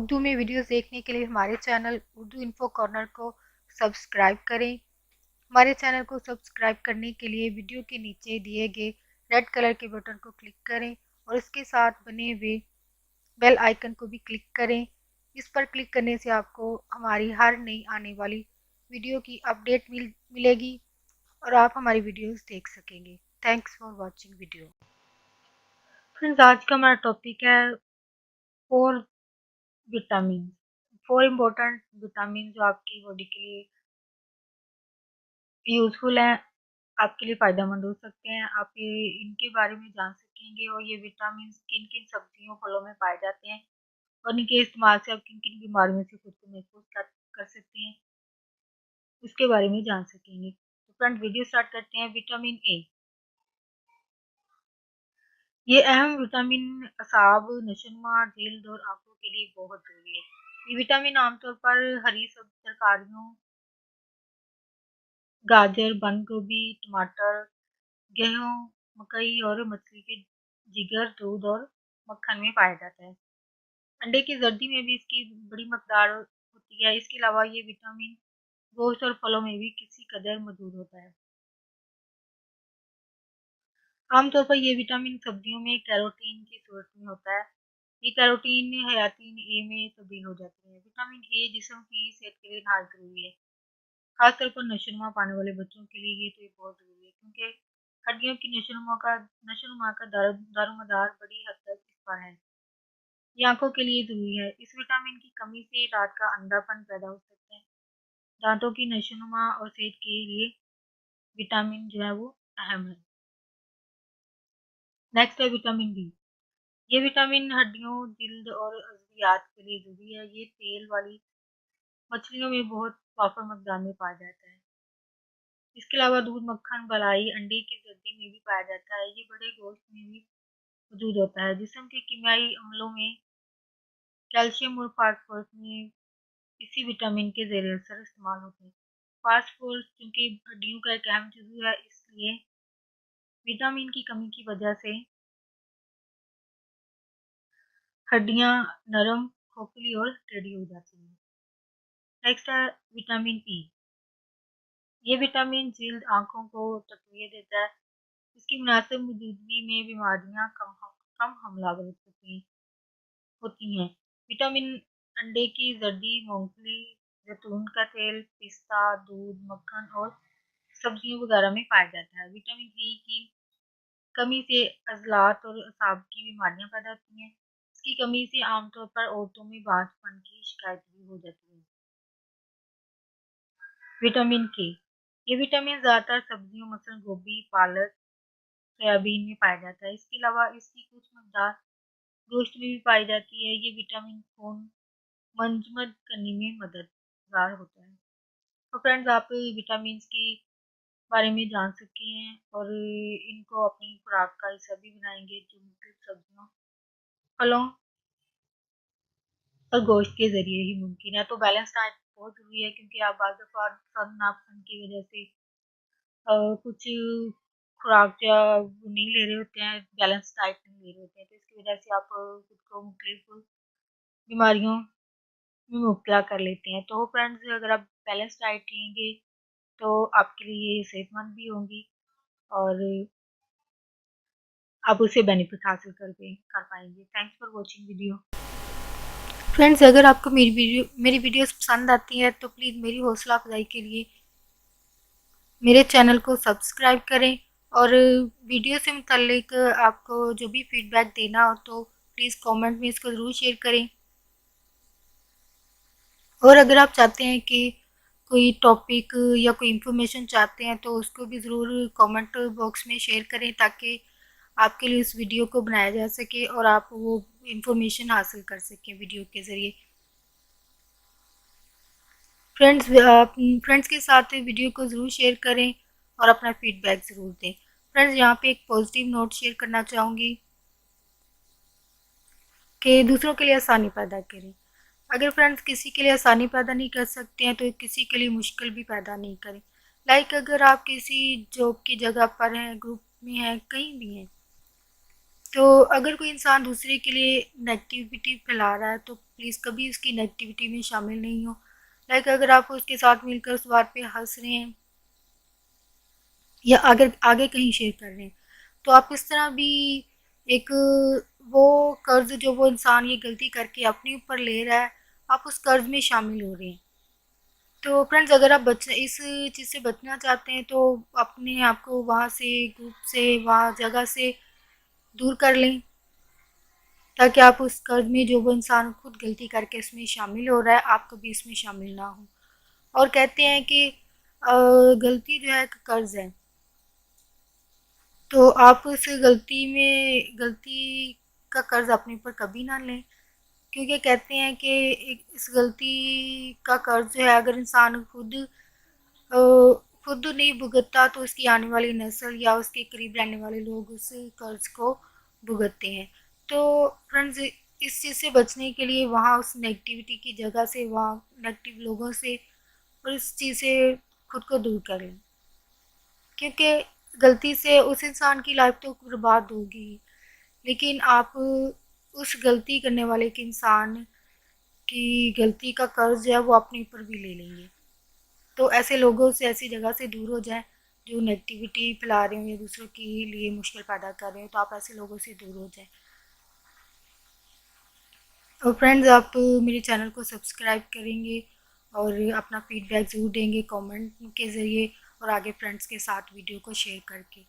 उर्दू में वीडियोस देखने के लिए हमारे चैनल उर्दू इन्फो कॉर्नर को सब्सक्राइब करें। हमारे चैनल को सब्सक्राइब करने के लिए वीडियो के नीचे दिए गए रेड कलर के बटन को क्लिक करें और इसके साथ बने हुए बेल आइकन को भी क्लिक करें। इस पर क्लिक करने से आपको हमारी हर नई आने वाली वीडियो की अपडेट मिलेगी और आप हमारी वीडियोस देख सकेंगे। Thanks for watching video. Friends, आज का हमारा टॉपिक है 4 विटामिन 4 इम्पोर्टेंट विटामिन जो आपकी बॉडी के लिए यूजफुल हैं, आपके लिए फ़ायदेमंद हो सकते हैं। आप ये इनके बारे में जान सकेंगे और ये विटामिन किन किन सब्जियों फलों में पाए जाते हैं और इनके इस्तेमाल से आप किन किन बीमारियों से खुद को महफूज कर सकते हैं, उसके बारे में जान सकेंगे। तो फ्रेंड, वीडियो स्टार्ट करते हैं। विटामिन ए, ये अहम विटामिन असाब, नशोनुमा, जल्द और आंखों के लिए बहुत जरूरी है। ये विटामिन आमतौर पर हरी सब्जी तरकारियों, गाजर, बंद गोभी, टमाटर, गेहूं, मकई और मछली के जिगर, दूध और मक्खन में पाया जाता है। अंडे की जर्दी में भी इसकी बड़ी मकदार होती है। इसके अलावा ये विटामिन गोश्त और फलों में भी किसी कदर मौजूद होता है। आमतौर पर ये विटामिन सब्जियों में कैरोटीन की सूरत में होता है। ये कैरोटीन हयातीन ए में तब्दील हो जाती है। विटामिन ए जिस्म की सेहत के लिए नहायत जरूरी है। खासतौर पर नशोनुमा पाने वाले बच्चों के लिए ये तो ये बहुत जरूरी है, क्योंकि हड्डियों की नशोनुमा का दारोमदार बड़ी हद तक इस पर है। ये आंखों के लिए जरूरी है। इस विटामिन की कमी से रात का अंधापन पैदा हो सकता है। दांतों की नशोनुमा और सेहत के लिए विटामिन जो है वो अहम है। नेक्स्ट है विटामिन बी। ये विटामिन हड्डियों, जिल्द और अज़वियात के लिए जरूरी है। ये तेल वाली मछलियों में बहुत वाफर मकदार में पाया जाता है। इसके अलावा दूध, मक्खन, मलाई, अंडे की जर्दी में भी पाया जाता है। ये बड़े गोश्त में भी मौजूद होता है। जिस्म के कीमियाई अम्लों में कैल्शियम और फास्फोरस में इसी विटामिन के ज़ेर असर इस्तेमाल होते हैं। फास्फोरस चूंकि हड्डियों का एक अहम जुज़ू है, इसलिए विटामिन की कमी की वजह से हड्डियां नरम, खोखली और टेढ़ी हो जाती हैं। नेक्स्ट है विटामिन ई। ये विटामिन जिल्द, आंखों को तकवीत देता है। इसकी मुनासिब मौजूदगी में बीमारियां कम हमलावर होती हैं। विटामिन अंडे की जर्दी, मूंगफली, जैतून का तेल, पिस्ता, दूध, मक्खन और सब्जियों वगैरह में पाया जाता है। विटामिन ई की कमी से अज़लात और असाब की बीमारियां पैदा होती हैं। इसकी कमी से आमतौर पर औरतों में बांझपन की शिकायत भी हो जाती है। विटामिन के, ये विटामिन ज़्यादातर सब्जियों मसलन गोभी, पालक, सोयाबीन में पाया जाता है। इसके अलावा इसकी कुछ मकदार गोश्त में भी पाई जाती है। ये विटामिन खून मंजमद करने में मददगार होता है। तो फ्रेंड्स, आप विटामिन के बारे में जान सके हैं और इनको अपनी खुराक का हिस्सा भी बनाएंगे, जो मुख्तलिफ सब्जियों, फलों और गोश्त के ज़रिए ही मुमकिन है। तो बैलेंस डाइट बहुत ज़रूरी है, क्योंकि आप बाज़ दफ़ा नापसंद की वजह से कुछ खुराक या नहीं ले रहे होते हैं, बैलेंस डाइट नहीं ले रहे होते हैं, तो इसकी वजह से आप खुद को मुख्तलिफ बीमारियों में मुब्तला कर लेते हैं। तो फ्रेंड्स, अगर आप बैलेंस डाइट लेंगे तो आपके लिए ये सेहतमंद भी होंगी और आप उससे बेनिफिट हासिल कर पाएंगे। Thanks for watching video. Friends, अगर आपको मेरी वीडियोस पसंद आती है तो प्लीज़ मेरी हौसला अफजाई के लिए मेरे चैनल को सब्सक्राइब करें और वीडियो से मुतल्लिक आपको जो भी फीडबैक देना हो तो प्लीज़ कमेंट में इसको ज़रूर शेयर करें। और अगर आप चाहते हैं कि कोई टॉपिक या कोई इन्फॉर्मेशन चाहते हैं तो उसको भी ज़रूर कमेंट बॉक्स में शेयर करें, ताकि आपके लिए उस वीडियो को बनाया जा सके और आप वो इन्फॉर्मेशन हासिल कर सकें वीडियो के ज़रिए। फ्रेंड्स के साथ वीडियो को ज़रूर शेयर करें और अपना फीडबैक ज़रूर दें। फ्रेंड्स, यहाँ पे एक पॉजिटिव नोट शेयर करना चाहूँगी कि दूसरों के लिए आसानी पैदा करें। अगर फ्रेंड्स किसी के लिए आसानी पैदा नहीं कर सकते हैं तो किसी के लिए मुश्किल भी पैदा नहीं करें। लाइक अगर आप किसी जॉब की जगह पर हैं, ग्रुप में हैं, कहीं भी हैं, तो अगर कोई इंसान दूसरे के लिए नेगेटिविटी फैला रहा है तो प्लीज़ कभी उसकी नेगेटिविटी में शामिल नहीं हो। लाइक अगर आप उसके साथ मिलकर उस बात पे हंस रहे हैं या अगर आगे कहीं शेयर कर रहे हैं, तो आप इस तरह भी एक वो कर्ज जो वो इंसान ये गलती करके अपने ऊपर ले रहा है, आप उस कर्ज में शामिल हो रहे हैं। तो फ्रेंड्स अगर आप बच इस चीज़ से बचना चाहते हैं तो अपने आप को वहाँ से, ग्रुप से, वहाँ जगह से दूर कर लें, ताकि आप उस कर्ज में जो वो इंसान खुद गलती करके इसमें शामिल हो रहा है, आप कभी इसमें शामिल ना हो। और कहते हैं कि गलती जो है एक कर्ज है, तो आप उस गलती का कर्ज अपने ऊपर कभी ना लें, क्योंकि कहते हैं कि इस गलती का कर्ज जो है अगर इंसान खुद नहीं भुगतता तो उसकी आने वाली नस्ल या उसके करीब रहने वाले लोग उस कर्ज को भुगतते हैं। तो फ्रेंड्स इस चीज़ से बचने के लिए वहाँ उस नेगेटिविटी की जगह से, वहाँ नेगेटिव लोगों से और इस चीज़ से खुद को दूर करें, क्योंकि गलती से उस इंसान की लाइफ तो बर्बाद होगी, लेकिन आप उस गलती करने वाले के इंसान की गलती का कर्ज जो है वो अपने ऊपर भी ले लेंगे। तो ऐसे लोगों से, ऐसी जगह से दूर हो जाएं जो नेगेटिविटी फैला रहे हो या दूसरों के लिए मुश्किल पैदा कर रहे हो, तो आप ऐसे लोगों से दूर हो जाएं। और फ्रेंड्स आप मेरे चैनल को सब्सक्राइब करेंगे और अपना फीडबैक ज़रूर देंगे कमेंट के ज़रिए और आगे फ्रेंड्स के साथ वीडियो को शेयर करके।